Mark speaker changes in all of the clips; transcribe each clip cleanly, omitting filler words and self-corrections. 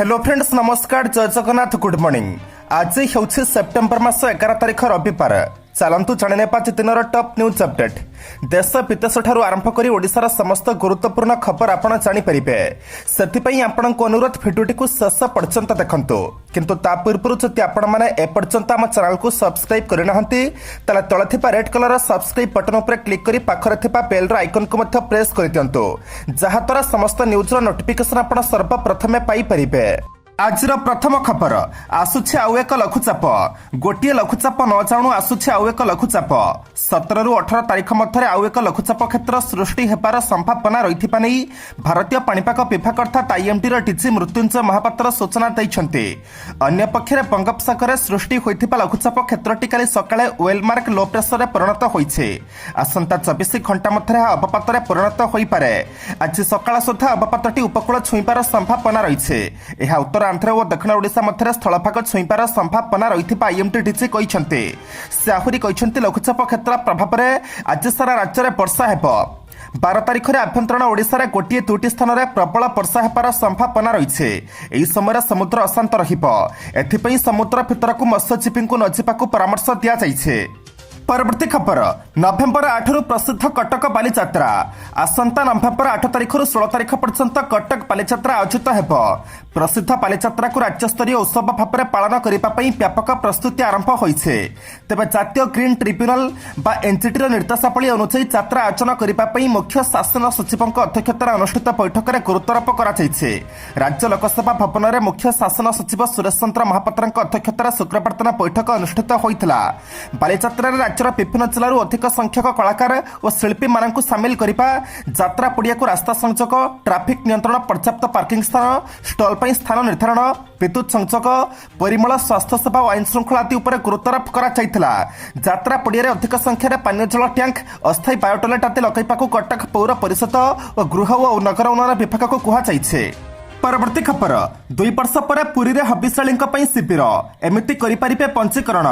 Speaker 1: Hello friends नमस्कार जय Jagannath good morning. आज हूँ सेप्टेम्बर मास 11 तारिख रविवार। चलतु जाने दिन टॉप न्यूज अपडेट। देश विदेश ठारू आरंभ कर ओडिशार समस्त गुरुत्वपूर्ण खबर आपण जानीपारे से आपण को अनुरोध भिडियोटी को शेष पर्यंत देखंतु। किंतु ता पूर्व जदि आपण मैंने एपर्यंत आम चैनल को सब्सक्राइब करना तले तले रेड कलर सब्सक्राइब बटन उपर क्लिक कर पाखरे बेल आइकन को प्रेस कर दिंतु जहाद्वारा समस्त न्यूज नोटिफिकेशन आपण सर्वप्रथमे पाइपर। आज प्रथम खबर आसुछि आउ एक लघुचाप। गोटे लघुचाप न जाणु आसुछि आउ एक लघुचाप। 17 रु 18 तारिख मध्य आउ एक लघुचाप क्षेत्र सृष्टि हेबार संभावना रहिथिबा नै भारतीय पाणीपाग विभाग अर्थात आईएमडी डीजी मृत्युंजय महापात्र सूचना दैछन्ते। अन्य पक्षरे बंगोपसागर सृष्टि होइथिबा लघुचाप क्षेत्रटी काली सकाळे वेलमार्क लो प्रेसर परिणत होइछे। आसंता 24 घंटा मध्य अवपात परिणत होइपारे। आज सकाळ सुधा अवपातटी उपकूल छुईबार संभावना रहिछे। एहा उत्तर आंध्र और दक्षिण ओडिशा मध्य स्थलभाग छुईबार संभावना रही आईएमडी डीजी कहते। से आहरी कहते लघुचाप क्षेत्र प्रभाव में आज सारा राज्य में वर्षा हेब। 12 तारिख में आभ्यंतरण ओडिशा गोटे दुईटी स्थान में प्रबल वर्षा हेबार संभावना रही। यह समय समुद्र अशांत रही समुद्र भितर को मत्स्यजीवी को न जावाक परामर्श दि जाइए। परवर्ती खबर नवेम्बर 8 रु प्रसिद्ध कटक बालीजात्रा। आसंता नवेम्बर 8 तारिख रु 16 तारिख पर्यंत कटक बालीजात्रा आयोजित हेब। प्रसिद्ध बालीजात्रा को राज्यस्तरीय उत्सव भाव में पालन करने व्यापक प्रस्तुति आरंभ होइछे। तेबे जातीय ग्रीन ट्रिब्यूनल बा एनजीटी निर्देशावली अनुसार यात्रा आयोजन करने मुख्य शासन सचिव अध्यक्षतार अनुष्ठित बैठक में गुरुत्वारोप कराଯାଇଛି। राज्य लोकसेवा भवन में मुख्य शासन सचिव सुरेश चंद्र महापात्र अध्यक्षतार शुक्रवार दिन बैठक अनुष्ठित होइथिला। बालीजात्रा राज्यर विभिन्न जिलूर अधिक संख्यक कलाकार और शिल्पी मानक सामिल करने, यात्रा पड़िया को रास्ता संजोग, ट्राफिक नियंत्रण, पर्याप्त पार्किंग स्थान, स्टल पर स्थान निर्धारण, विद्युत संजोग, परिमल, स्वास्थ्य सेवा और आईन श्रृंखला आदि उपर गुरुत्वारोप कराଯାଇଥିଲା। यात्रा पड़िया अधिक संख्यार पानीय जल टैंक, अस्थायी बायोटॉयलेट आदि लगाइबाकू कटक पौर परिषद और गृह और नगर उन्नयन विभाग को कहुଯାଇଛି। परवर्ती खबर 2 वर्ष पर पुरी रे हबिशाली शिविर एमती करें पंजीकरण।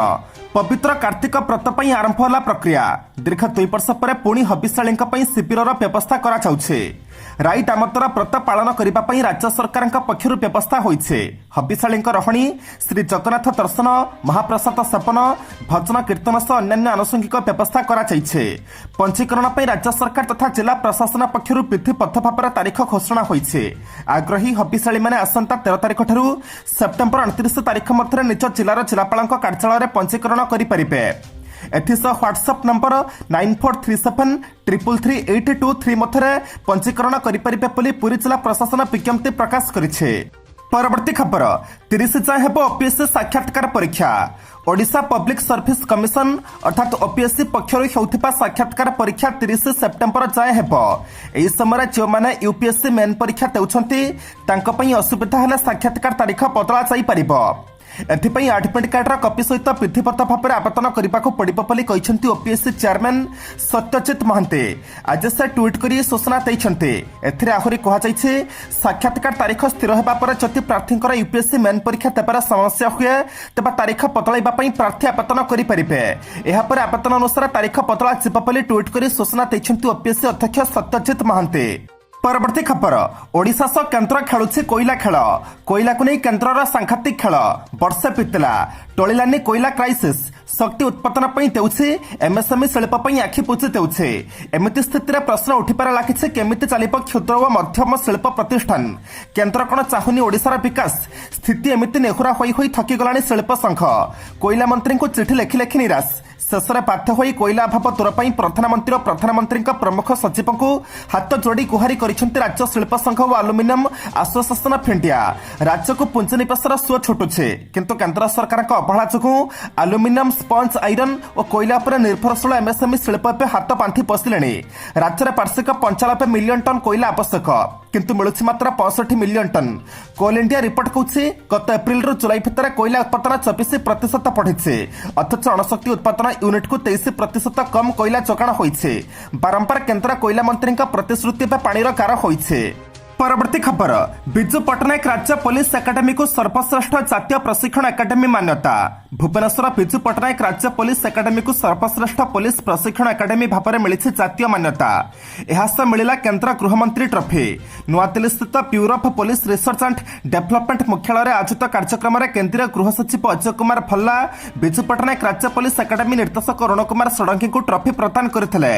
Speaker 1: पवित्र कार्तिक व्रत पर आरंभ होला प्रक्रिया। दीर्घ 2 वर्ष पर पुणी हबिशाली शिविर व्यवस्था कराଯାଉଛି। राई दामोदर व्रत पालन करने राज्य सरकार पक्षर व्यवस्था होइछे। हबिशाली रहणी, श्री जगन्नाथ दर्शन, महाप्रसाद सेवन, भजन कीर्तन सह अन्य आनुषंगिक व्यवस्था कराଯାଇଛି। पंजीकरण पर राज्य सरकार तथा जिला प्रशासन पक्षर विधिबद्ध भाव तारीख घोषणा होइछे। आग्रही हबिशाली माने आसंता 13 तारिख ठारू सेप्टेम्बर 29 तारिख मध्य निज जिलार जिलापाल कार्यालय में पंजीकरण करेंगे। एथिसह व्हाट्सएप नंबर 9437333823 मध्य पंजीकरण करेंगे पुरी जिला प्रशासन विज्ञप्ति प्रकाश करिछे। परवर्ती खबर 30 जाए हेब ओपीएससी साक्षात्कार परीक्षा। ओडिशा पब्लिक सर्विस कमिशन अर्थात ओपीएससी पक्षर होउथिबा साक्षात्कार परीक्षा 30 सेप्टेम्बर जाए हेब। एही समय जो माने यूपीएससी मेन परीक्षा देउछंती तांको पई असुविधा हेले साक्षात्कार तारीख बदला जाई परिबो। एथिपई एडमिट कार्डर कपि सहित विधिबद्ध भाव में आवेदन करने को पड़ो बोली कहते ओपीएससी चेयरमैन सत्यजित महांती। आज से ट्वीट कर सूचना देते। एथिरे आहुरी कहुଯାଇଛି साक्षात्कार तारीख स्थिर होगा पर जदि प्रार्थी यूपीएससी मेन परीक्षा देवार समस्या हुए तेज तारीख बदलवा प्रार्थी आवेदन करेंगे। यापर आवेदन अनुसार तारीख बदला बोली ट्वीट कर सूचना देते ओपीएससी अध्यक्ष सत्यजित महांती। परवर्ती खबर ओडिशा सह केन्द्र खेलुछि कोयला खेल। कोयला को नहीं केन्द्रर सांघातिक खेल। वर्षे बीतला टोलिलानी कोयला क्राइसिस। शक्ति उत्पादन देउछि एमएसएमई शिल्प आखि पूछि देउछि। एमिति स्थिति में प्रश्न उठिपार लागिछि केमिति चलिब क्षुद्र और मध्यम शिल्प प्रतिष्ठान। केन्द्र कौन चाहुनी ओडिशार विकास। स्थिति एमिति नेहुरा होई थकीगलानी शिल्प संघ। कोयला मंत्री को चिठी लेखि लेखि निराश। शेष में बाध्य होई कोयला अभाव दूर पर प्रधानमंत्री और प्रधानमंत्री प्रमुख सचिव को हाथ जोड़ी गुहारी करिसेंति राज्य शिल्प संघ और आलुमिनियम एसोसिएशन ऑफ इंडिया। राज्य को पुंजीनिवेशर सुଅ छुटुछे किंतु केन्द्र सरकार अवहेला जोगु आलुमिनियम, स्पंज, आयरन और कोयला पर निर्भरशील एमएसएमई शिल्प हाथ बांधि बसिले। राज्य में वार्षिक 95 मिलियन टन कोयला आवश्यक किंतु मिलुछि मात्र 65 मिलियन टन। कोल इंडिया रिपोर्ट कहूछि गत एप्रिल रु जुलाई भितर कोयला उत्पादन 24% बढ़िছে अथच अणुशक्ति उत्पादन यूनिट को 23% कम कोयला जोगाण होइছে। बारंबार केन्द्र कोयला मंत्री प्रतिश्रुति पाणीर गार होइছে। परवर्ती खबर विजु पट्टनायक राज्य पुलिस एकाडेमी को सर्वश्रेष्ठ जातीय प्रशिक्षण एकाडेमी मान्यता भुवनेश्वर विजु पट्टनायक राज्य पुलिस एकाडेमी को सर्वश्रेष्ठ पुलिस प्रशिक्षण एकाडेमी भाव में मिली जातीय मान्यता यह मिला केन्द्र गृहमंत्री ट्रफी नुआदिल्ली स्थित bureau of police research and development मुख्यालय आयोजित कार्यक्रम में केन्द्रीय गृह सचिव अजय कुमार भल्ला विजु पट्टनायक राज्य पुलिस एकाडेमी निर्देशक अरुण कुमार षडंगी को ट्रफी प्रदान करते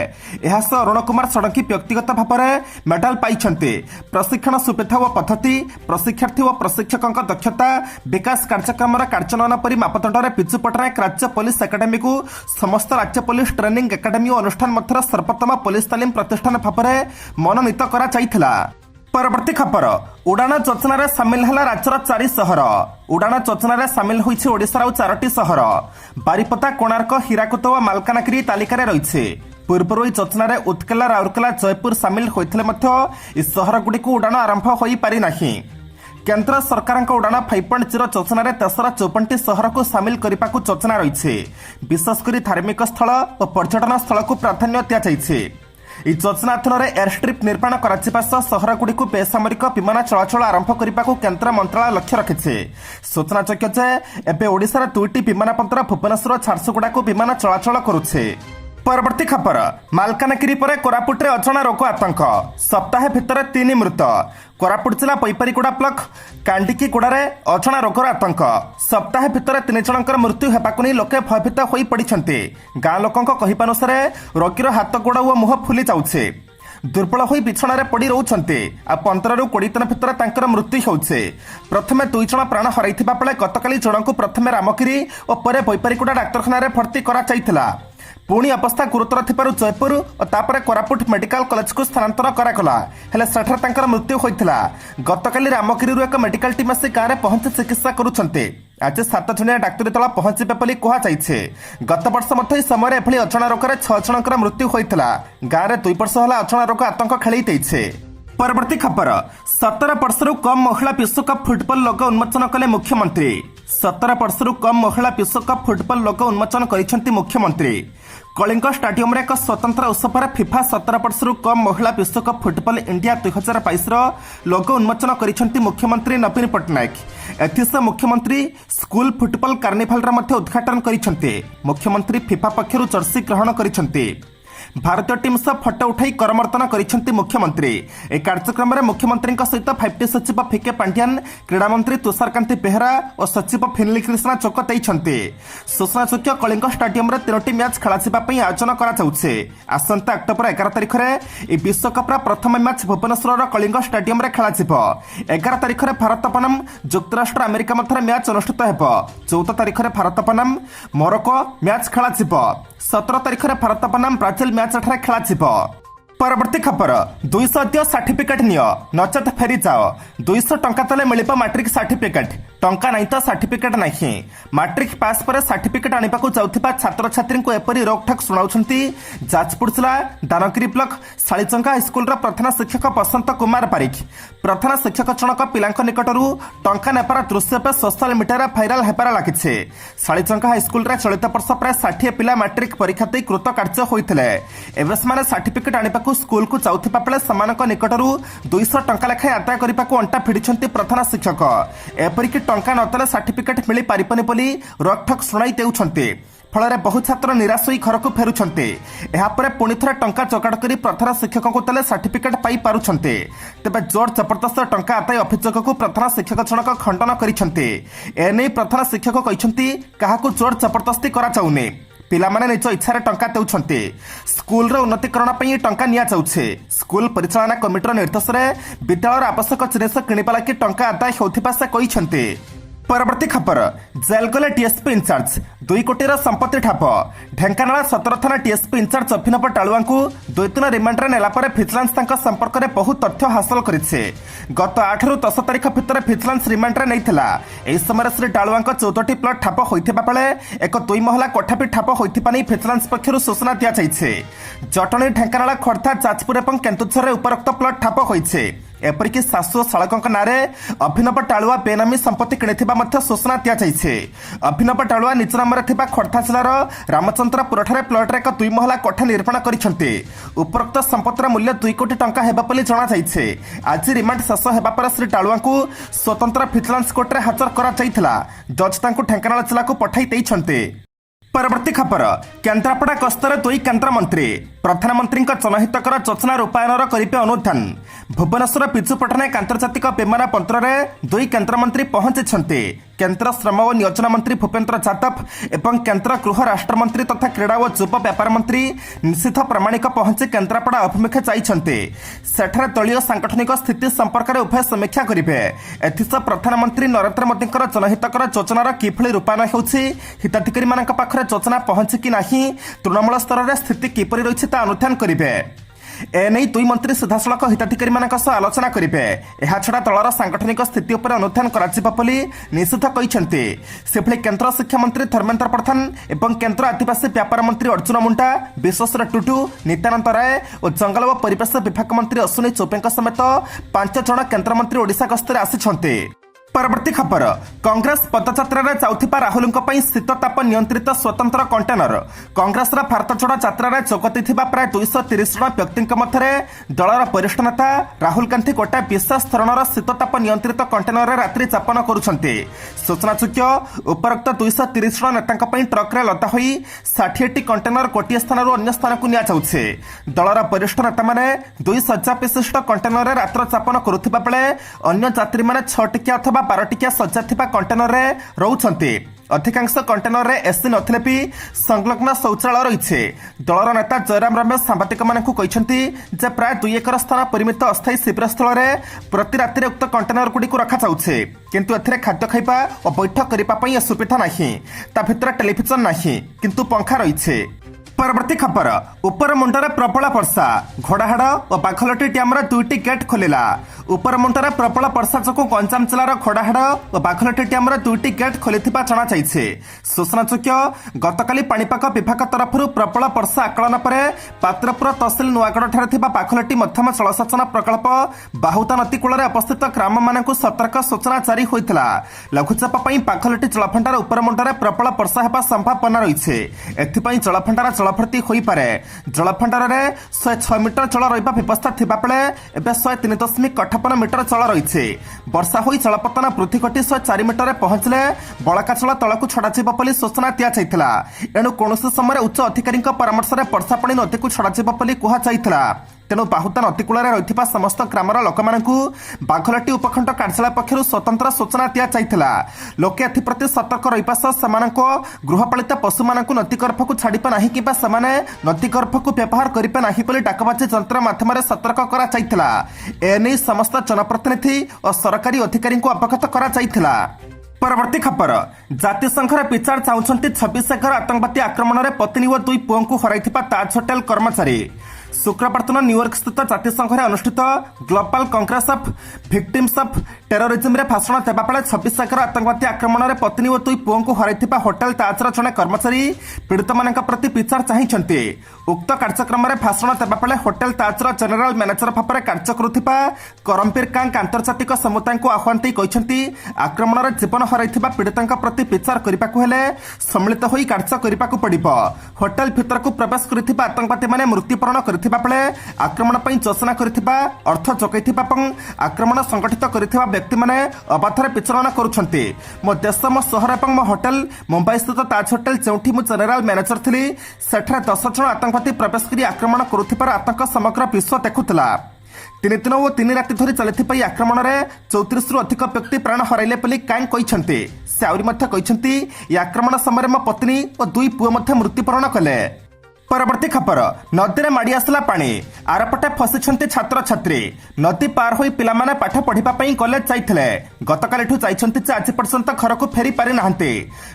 Speaker 1: अरुण कुमार षडंगी व्यक्तिगत भाव में मेडाल पाई प्रशिक्षण सुविधा व पद्धति प्रशिक्षार्थी व प्रशिक्षकों दक्षता विकास कार्यक्रम कार्यान्वयन पर मापदंड में विजु पट्टनायक राज्य पुलिस एकाडेमी को समस्त राज्य पुलिस ट्रेनिंग एकाडेमी और अनुष्ठान मध्य सर्वोत्तम पुलिस तालीम प्रतिष्ठान भाव में मनोनीत करा। परवर्ती खबर उड़ान योजन सामिल है राज्यर 4 सहर उड़ान योजन सामिल होइछि ओडिशार 4टी सहर बारिपदा कोणार्क हीराकुद और मालकानगिरी तालिकार रही पूर्व योजन उत्कला राउरकेला जयपुर सामिल होते सहरगुड़ी उड़ान आरंभ हो पारि नाही। केन्द्र सरकार उड़ान 5.0 योजन देशर 54टी सहर को सामिल करने को योजना रही विशेषकर धार्मिक स्थल और पर्यटन स्थल को प्राधान्य दि योजना अधीन एयर स्ट्रिप निर्माण सहरगुड़ी को बेसामरिक विमान चलाचल आरंभ करने को केन्द्र मंत्रालय लक्ष्य रखिছে। सूचनायोग्य जे एबे ओडिशार 2टी विमान बंदर भुवनेश्वर झारसुगुड़ा को विमान चलाचल करुছে। परवर्ती खबर मालकानगिरी पर कोरापुट अजणा रोग आतंक सप्ताह भितर 3 मृत कोरापुट जिला पैपारीगुड़ा ब्लॉक कांडिकीगुड़े अजणा रोगर आतंक सप्ताह भितर 3 जनकर मृत्यु होगाक नहीं लोके भयभीत हो पड़ते गाँ लोकों कहिबानुसार रोगीर हाथ गोड़ और मुह फुली जाउछे दुर्बल हो बिछण पड़ रोचे आ 15 ରୁ 20 दिन भितर तांकर मृत्यु होउछे। प्रथमे 2 जन प्राण हराइथिबा बेले गतकाली जनकु प्रथमे रामगिरी और परे पैपारीगुड़ा डाक्तरखाना भर्ती करा जायथिला पुणी अवस्था गुरुतर थिबारु जयपुर और तापर कोरापुट मेडिकल कॉलेज को स्थानांतर करागला हेले सेठर तांकर मृत्यु होइथिला। गतकाली रामगिरी एक मेडिकल टीम आसी गाँव में पहुंची चिकित्सा करुछन्ते आज 7 जणिया डाक्तरी दल पहुंचबे बोली कहुଯାଇଛି। गत वर्ष मध्य समय एभली अजणा रोगरे 6 जनकर मृत्यु होइथिला गाँव में 2 वर्ष होला अजणा रोग आतंक खेली दैछे। परवर्ती खबर 17 वर्षरू कम महिला विश्वकप फुटबॉल लोगो उन्मोचन कले मुख्यमंत्री 17 वर्षरू कम महिला विश्वकप फुटबॉल लोगो उन्मोचन करिसेंती मुख्यमंत्री कलिंग स्टाडियम रे एक स्वतंत्र उत्सव फिफा 17 वर्षरू कम महिला विश्वकप फुटबॉल इंडिया 2022 लोगो उन्मोचन करिसेंती मुख्यमंत्री नवीन पट्टनायक एथिस मुख्यमंत्री स्कूल फुटबॉल कार्निभाल उद्घाटन करिसेंती मुख्यमंत्री फिफा पक्षरु जर्सी ग्रहण करिसेंती भारतीय टीम सह फटो उठाई करमर्दन करिसेंती मुख्यमंत्री ए कार्यक्रम में मुख्यमंत्री सहित 5टी सचिव फिके पांड्यान क्रीड़ा मंत्री तुषारकांति बेहरा और सचिव फिनली कृष्णा चोक देइछन्ते। सूचनायोग्य कलिंग स्टाडियम 3टी मैच खेलाଯିबा पई आयोजन करा जाउछे। आसंता अक्टोबर 11 तारिख रे ए विश्वकप प्रथम मैच भुवनेश्वर कलिंग स्टाडियम रे खेलाजिबो। 11 तारिख रे भारत बनाम युक्तराष्ट्र अमेरिका मध्य मैच अनुष्ठित हेबो। 14 तारिख रे भारत बनाम मोरक्को मैच खेलाजिबो। 17 तारिख रे भारत बनाम ब्राजिल मैच खेलाଯିबो। परवर्ती खबर 200 दियो सर्टिफिकेट नियो नचेत फेरी जाओ 200 टंका तले मिलिबो मैट्रिक सर्टिफिकेट टंका नहीं तो सर्टिफिकेट नहीं मैट्रिक पास पर सर्टिफिकेट आने को जाउथिबा छात्र छात्री को एपरी रोकठक सुनाउछंती जाजपुर जिला दानगिरी ब्लॉक सालीचंका हाईस्कूल प्रधान शिक्षक बसंत कुमार पारिक प्रधान शिक्षक जनक पिलांक निकटरू टंका नेपार दृश्य पे सोशल मीडिया भाइराल हेबार लागिछे। सालीचंका हाईस्कूल रे चलित वर्ष प्राय 60 पिला मैट्रिक परीक्षा दे कृत कार्य होइथिले एबे समान सर्टिफिकेट आने स्कूल को जाउथिबा बेले समानक निकटरू 200 टंका लेखाएं आदाय करने को अंटा भिड़िछंती प्रधान शिक्षक एपरिक टंका नदेले सर्टिफिकेट मिली पारिबनी बोली रोकठक सुनाई देउछंती फल बहु छात्र निराश होई घर को फेरुछंते एहापरे पुणी थरे टंका जोगाड़ करी प्रधान शिक्षक को तले सर्टिफिकेट पाई पारुछंते तेबे जोर जबरदस्त टंका आदाय अभियोग को प्रधान शिक्षक जनक खंडन करिछंते एने प्रधान शिक्षक कहिछंती काहाकू जोर जबरदस्ती करा जाउनी पिलामाने निज इच्छा टंका देउछंते स्कूल उन्नतीकरण पर टंका निया जाउछे। स्कूल परिचालना कमिटीर निर्देश में विद्यालय आवश्यक जिनिस किणवा लगी टंका आदाय होथिबा से कहिछंते। परवर्ती खबर जेल गले डीएसपी इंचार्ज 2 कोटीर संपत्ति ठाप ढेंकानाल सदर थाना डीएसपी इंचार्ज अभिनव टालुआ 2 दिन रिमांड नेला पर भिजिलेंस संपर्क में बहु तथ्य हासिल करिছে। गत 8 ରୁ 10 तारिख भितर भिजिलेंस रिमांड रे नैथिला एही समय श्री टालुआ 14टी प्लट ठाप होइथिबा बेले एक 2 महला कोठा भी ठाप होइथिबा नै भिजिलेंस पक्षरु सूचना दिया जाइছে। जटणी ढेंकानाल खोर्धा जाजपुर और केन्दुझर उपरोक्त प्लट ठाप होइছে। एपरिक शाशु और शालक नारे अभिनव टालुआ बेनामी संपत्ति किଣିଥିବା सूचना दिया। अभिनव टालुआ निज नाम खोर्धा जिलार रामचंद्रपुर प्लॉट एक 2 महला कोठा निर्माण करते। उपरोक्त संपत्तिर मूल्य 2 कोटी टंका हेबा बोली जणाଯାଇଛି। आज रिमांड शेष हेबा पर श्री टालुआ को स्वतंत्र भिजिलेंस कोर्ट में हाजर करा जायथिला। जज तांको ढेंकानाल जिला को पठाई देइछन्ते। परवर्ती खबर केन्द्रापड़ा गस्तर 2 केन्द्रमंत्री प्रधानमंत्री जनहितकर योजना रूपायन करेंगे अनुधान। भुवनेश्वर विजु पट्टनायक आंतर्जातिक विमान बंदर में 2 केन्द्रमंत्री पहुंची। केन्द्र श्रम और नियोजन मंत्री भूपेन्द्र यादव एवं केन्द्र गृह राष्ट्रमंत्री तथा क्रीड़ा और युव व्यापार मंत्री निषिद्ध प्रामाणिक पहुंची केन्द्रापड़ा अभिमुखे जाइछन्ते। सेठारे दलीय सांगठनिक स्थिति संपर्क में उभय समीक्षा करेंगे। एथिसह प्रधानमंत्री नरेंद्र मोदी जनहितकर योजनार किभଳି रूपायन होउछि, हिताधिकारी मानक पाखरे योजना पहुंची कि नाही, तृणमूल स्तर में स्थिति किपरि रहिछि ता अनुध्यान करेंगे। एने 2 मंत्री सीधासलख हिताधिकारी मानक सह आलोचना करेंगे। यह छड़ा दलर सांगठनिक स्थिति उपर अनुध्यान कराजिबा बोली निषिद्ध कहिसेंते। सेभଳି केन्द्र शिक्षा मंत्री धर्मेन्द्र प्रधान एवं केन्द्र आदिवासी व्यापार मंत्री अर्जुन मुंडा, विश्वेश्वर टुडू, नित्यानंद राय और जंगल और परिवेश विभाग मंत्री अश्विनी चौबे समेत 5 जन केन्द्रमंत्री ओडिशा गस्तर आसिछन्ते। परवर्ती खबर कांग्रेस पदयात्रा जाउथिबा राहुल शीतताप नियंत्रित स्वतंत्र कंटेनर। कांग्रेस भारत जोड़ यात्रा जोगदेइथिबा प्राय 230 जन व्यक्ति मध्य दलर वरिष्ठ नेता राहुल गांधी गोटाए विशेष धरणर शीतताप नियंत्रित कंटेनर रात्रि यापन करुछन्ते। सूचनायोग्य उपरोक्त 230 जन नेता ट्रक्रे लदा होई 60टी कंटेनर गोटे स्थान अन्य स्थान को निया जाउछे। दलर वरिष्ठ नेता माने 2 सज्जा विशिष्ट कंटेनर रात्र यापन करुथिबा बेले अन्य यात्री माने 6 टिकिया अथवा 12 टिकिया सज्जा थिबा कंटेनर रे रहउछन्ते। अधिकांश कंटेनर रे एसी नथिले भी संलग्न शौचालय रही। दलर नेता जयराम रमेश सांबादिक मानकु कहिसंती जे प्राय 2 एकर स्थान परिमित अस्थायी शिविर स्थल रे प्रति राति उक्त कंटेनर गुडी को रखा जाउछे, किंतु एथिरे खाद्य खाइबा और बैठक करिबा पई सुविधा नाही। ता भितर टेलीविजन नाही, किंतु पंखा रही। परवर्ती खबर उपर मुंडरे प्रबल वर्षा, घोड़ाहाड़ और बाखलटी डैमर 2टी गेट खोलिला। उपर मुंडरे प्रबल वर्षा जोगु गंजाम जिलार घोड़ाहाड़ और बाखलटी डैमर 2टी गेट खोलिथिबा जणाଯାଇଛି। सूचनायोग्य गतकाली पाणीपाग विभाग तरफ प्रबल वर्षा आकलन पर पात्रपुर तहसिल नुआगढ़ थिबा बाखलटी मध्यम जलसेचन प्रकल्प बाहुता नदी कूल अवस्थित ग्राम मानक सतर्क सूचना जारी होइथिला। लघुचाप पई बाखलटी जलभंडार उपर मुंडरे प्रबल वर्षा हेबा संभावना रहिছে। एथिपई जलभंडार जलभर्ती होई पारे। जलभंडार में 106 मीटर जल रहिबा व्यवस्था थिबा बेले एबे 103.58 मीटर जल रहिছে। वर्षा होई जलपतन वृद्धि घटी 104 मीटर रे पहुंचले बळका जल तळकु छडाजिबा बोली सूचना दिया जायथिला। एणु कोनोसी समय उच्च अधिकारी परामर्श रे वर्षा पानी नदी को छडाजिबा बोली कुहा जायथिला। तेणु बाहुता नदी कूल रही समस्त ग्रामर लोक बाघलटी उपखंड कार्यालय पक्षर स्वतंत्र सूचना दि जाइथिला। लोके एप्रति सतर्क रहिबा सह गृहपालित पशु मानक नदी गर्भ को छाड़िबे नाही किबा समाने नदी गर्भ को व्यवहार करिबे नाही बोली डाकबाजी यंत्र माध्यम सतर्क करा जाइथिला। एने समस्त जनप्रतिनिधि और सरकारी अधिकारी को अवगत करा जाइथिला। परवर्ती खबर जातिसंघर विचार चाहूंट 26 एकर आतंकवादी आक्रमण में पत्नी और 2 पुओं को हराइथिबा ताज होटेल कर्मचारी। शुक्रवार दिन न्यूयॉर्क स्थित जातिसंघ अनुष्ठित global congress of victims of terrorism रे भाषण देबा बेले 26 एकर आतंकवादी आक्रमण में पत्नी और 2 पुओं को हराइथिबा होटेल ताजर जने कर्मचारी पीड़ित मानक प्रति विचार चाहिछन्ते। उक्त कार्यक्रम में भाषण देबा बेले होटेल ताजर जनरल मैनेजर भाव में कार्य करुथिबा करमबीर कांग आंतर्जातिक समुदाय को आह्वान देई कहिसन्ती आक्रमण में जीवन हराइथिबा पीड़ितों प्रति विचार करबाकू हेले सम्मिलित होई कार्य करबाकू पड़िबो। होटेल भीतर को प्रवेश करिथिबा आतंकवादी माने मृत्युवरण करथिबा बेले आक्रमण पई योजना करथिबा अर्थ जोगैथिबा पं आक्रमण संगठित करथिबा व्यक्ति माने अबाधरे विचरण करुछन्ते। मो देश मो शहर एवं मो होटेल मुंबई स्थित ताज होटेल जेउठी मु जनरल मैनेजर थिली सेठरे 10 जन आतंकवादी प्रवेश करी आक्रमण करुथिबार आतंक समग्र विश्व देखुथिला। 3 दिन और 3 राति धरी चली आक्रमण में 34 रु अधिक व्यक्ति प्राण हराइले बोली कांग कहिसन्ते। से आउरी मध्य कहिसन्ती ये आक्रमण समय मो पत्नी और 2 पुओ मध्य मृत्युवरण कले। परवर्ती खबर नदी में माड़ी आसला पानी, आरपटे फसी छात्र छात्री। नदी पार हो पिलामाने पाठ पढ़ाई कॉलेज जाइथिले। गतकाली जाइछन्ति आज पर्यंत घर को फेरी पारि नाहंते।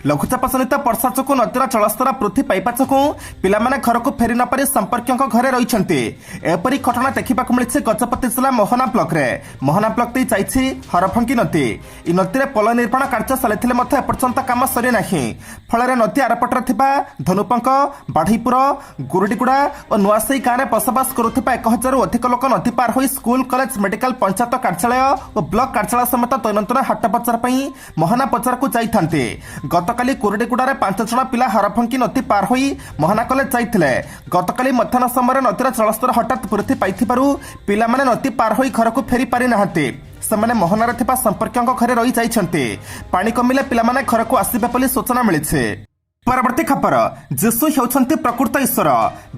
Speaker 1: लघुचाप सहित वर्षा जोगु नदीर जलस्तर वृद्धि पाइबा जोगु पिलामाने घर को फेरी न पारि संपर्क घरे रहिछन्ति। एपरि घटना देखिबाकू मिलिछि गजपति जिला मोहना ब्लॉक रे। मोहना ब्लॉक देई जाइछि हरफंकी नदी। इ नदी रे पोल निर्माण कार्य चलिथिले एपर्यंत काम सरी नाही। फଳରେ नदी आरपटरे थिबा धनुपंक, बाढ़ीपुर गुरुडीगुड़ा और नुआसई गाँव में बसवास करुवा 1000 अधिक लोक नदी पार हो स्कूल कॉलेज मेडिकल पंचायत कार्यालय और ब्लॉक कार्यालय समेत दैनंदिन हाट बजार मोहना बजार को जाते गतकाली कुरुडीगुड़ा 5 जन पिला हरफंकी नदी पार हो मोहना कॉलेज जाते गतकाली मध्याह्न समय नदीर जलस्तर हठात वृद्धि पाई पिला माने नदी पार हो घर को फेरी पारि नाहांती सेमाने मोहनारे थिबा संपर्कियों घरे रही जाइछन्ते पानी कमिले पिला माने घर को आसिबे बोली सूचना मिलिछे। परवर्ती खबर जीशु हेउछन्ति प्रकृत ईश्वर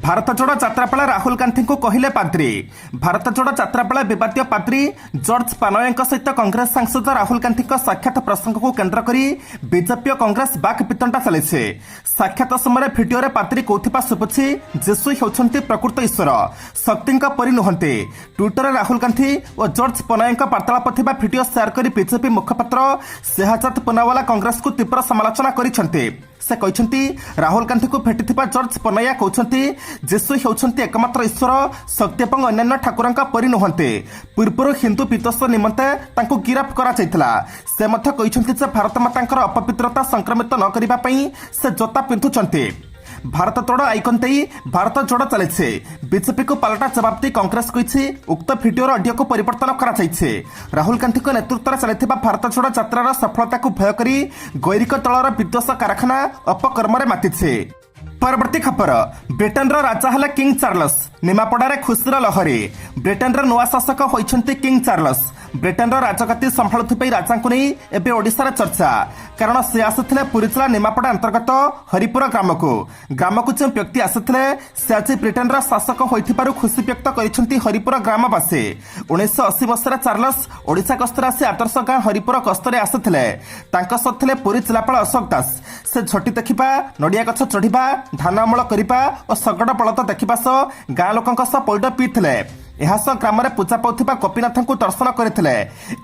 Speaker 1: भारत जोड़ यात्रापाला राहुल गांधी को कहले पाद्री भारत जोड़ यात्रापाला विवादीय पाद्री जॉर्ज पानोयଙ୍କ सहित कांग्रेस सांसद राहुल गांधी साक्षात प्रसंग को केन्द्र करी बीजेपी और कांग्रेस बाक पितंटा चलैछे। साक्षात समय भिडियो रे पाद्री कहथिबा सुबुछि जीशु हेउछन्ति प्रकृत ईश्वर शक्तिଙ୍କ परि नुहंते। ट्विटर राहुल गांधी और जॉर्ज पानोयଙ୍କ वार्तालाप थिबा भिडियो शेयर करी बीजेपी मुखपात्र शेहजाद पूनावाला कांग्रेस को तीव्र समालोचना करिसन्ते। से कहते राहुल गांधी को भेटिथिबा जॉर्ज पनैया कहते जीशु हेउछन्ति एकमात्र ईश्वर शक्ति और अन्य ठाकुर परि नुहंते। पूर्व हिंदू विद्वेष निमंते तांको गिरफ करा जायतिला। से मध्य कहते जे भारत मातांकर अपवित्रता संक्रमित न करिबा पई से जोता पिंधुचन्ते। भारत जोड़ आइकन दे भारत जोड़ चले बीजेपी को पलटा जवाब दी कांग्रेस कही उक्त भिडियोर ऑडियो को परिवर्तन कराଯାଇଛି। राहुल गांधी नेतृत्व में चलता भारत जोड़ यात्रार सफलता को भय करी गैरिक दलर विद्वेष कारखाना अपकर्म मातिछे। परवर्ती खबर ब्रिटेन राजा हेले किंग चार्लस निमापड़ारे खुशीर लहरी ब्रिटेन नुआ शासक होइछन्ति किंग चार्लस ब्रिटेन राजगति संभाळुथिबा राजा को नहीं एबे ओडिशार चर्चा कारण से आसुथिले पुरी जिला निमापड़ा अंतर्गत हरिपुर ग्राम को जो व्यक्ति आसुथिले से आज ब्रिटेन शासक होइथिबारु खुशी व्यक्त करिसन्ति हरिपुर ग्रामवासी। 1980 मसीह चार्लस ओडिशा गस्तर आसी आदर्श गाँ हरिपुर गस्तरे आसुथिले तांका सथिले पुरी जिलापाल अशोक दास से झटी देखिबा नड़िया गछ चढ़िबा धान अमल करिबा और सगड़ बलद देखिबा सह गाँ लोकंक सह पैड पीथिले। एहासह ग्राम में पूजा पाउथिबा गोपीनाथ को दर्शन करथिले।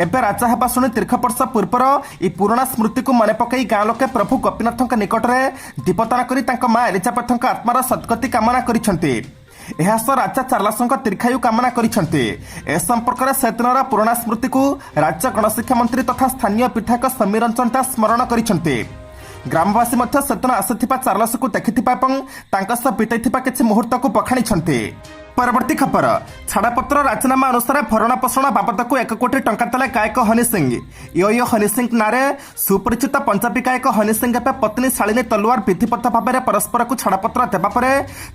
Speaker 1: एबे राजा हेबा सुनी दीर्घ वर्ष पूर्वर ई पुराना स्मृति को मन पकई गाँ लोके प्रभु गोपीनाथ निकट में दीपदान करी तांका मां एलिजाबेथଙ୍କ आत्मार सद्गति कामना करिसन्ति। एहासह राजा चार्लसଙ୍କ दीर्घायु कामना करिसन्ति। ए संपर्क में से दिनर पुराना स्मृति को राज्य गणशिक्षा मंत्री तथा स्थानीय विधायक समीर रंजन दास स्मरण करिसन्ति। ग्रामवासी मध्य सेदिन आसिथिबा चार्लस को देखिथिबा एवं तांका सह बिताइथिबा किछि मुहूर्त को बखाणिसन्ति। परवर्ती खबर छाड़पत्र राजीनामा अनुसार भरण पोषण बाबद को 1 कोटी टंका देले गायक हनी सिंह। यो हनी सिंह नारे सुपरिचित पंजाबी गायक हनी सिंह पत्नी शालिनी तलवार विधिवत भाव में परस्पर को छाड़पत्र देवा पर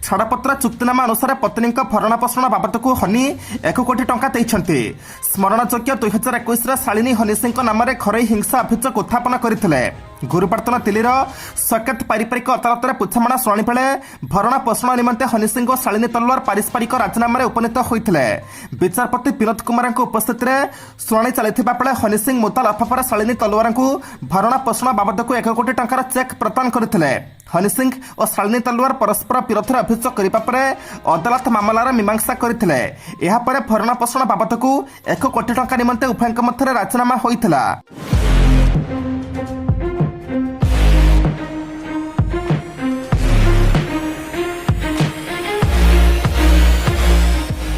Speaker 1: छाड़पत्र चुक्तिनामा अनुसार पत्नी भरण पोषण बाबद को हनी 1 कोटी टंका देइछन्ति। स्मरणयोग्य 2021 शालिनी हनी सिंह नाम घरोई हिंसा अभियोग उत्थापन करथिले। गुरुवार दिन दिल्लीर सकेत पारिवारिक अदालत में बुझामणा शुणाणी बेले भरण पोषण निमंते हनी सिंह और शालिनी तलवार पारस्परिक राजीनामा उपनीत होते। विचारपति विनोद कुमार उपस्थित में शुणाणी चलता बेले हनी सिंह मुद्दा लफाफार शालिनी तलवार को भरण पोषण बाबद को 1 कोटी टंकार चेक प्रदान करते। हनी सिंह और शालिनी तलवार परस्पर विरोध में अभियोग करने पर अदालत मामलार मीमांसा करते। यापर भरण पोषण बाबद को 1 कोटी टंका निमंते उभयों मध्य राजीनामा होता।